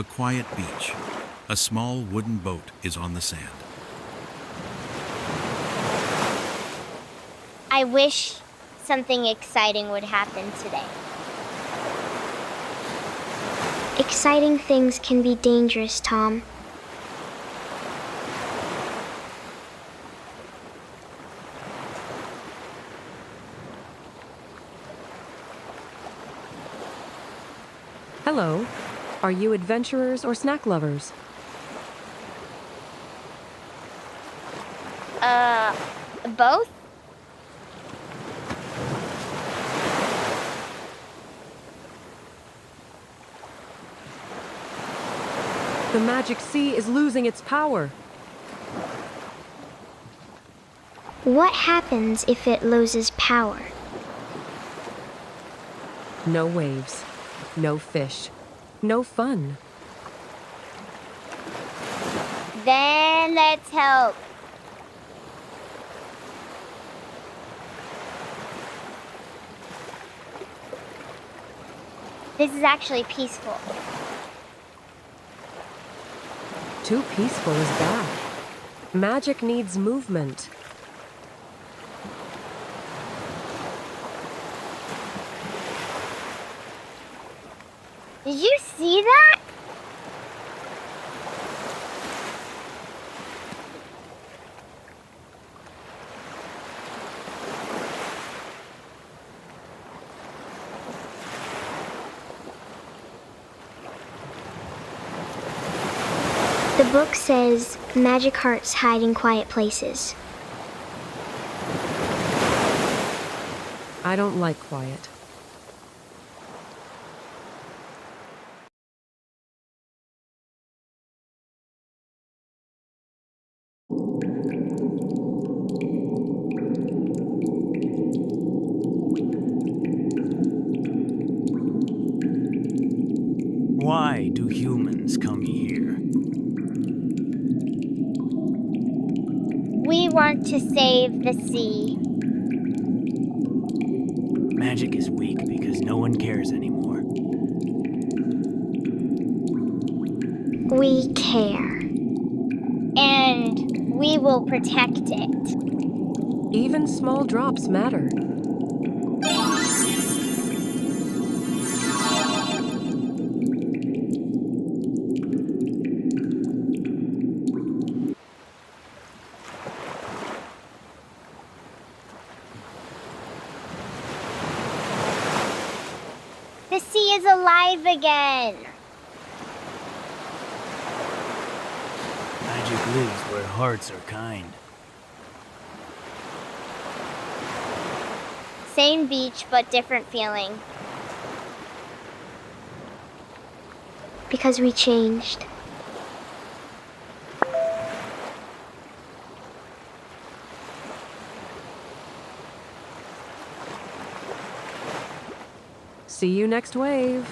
A quiet beach. A small wooden boat is on the sand. I wish something exciting would happen today. Exciting things can be dangerous, Tom. Hello. Are you adventurers or snack lovers? Both? The magic sea is losing its power. What happens if it loses power? No waves, no fish, no fun. Then let's help. This is actually peaceful. Too peaceful is bad. Magic needs movement. Did you see that? The book says magic hearts hide in quiet places. I don't like quiet. Why do humans come here? We want to save the sea. Magic is weak because no one cares anymore. We care. And we will protect it. Even small drops matter. The sea is alive again. Magic lives where hearts are kind. Same beach, but different feeling. Because we changed. See you next wave.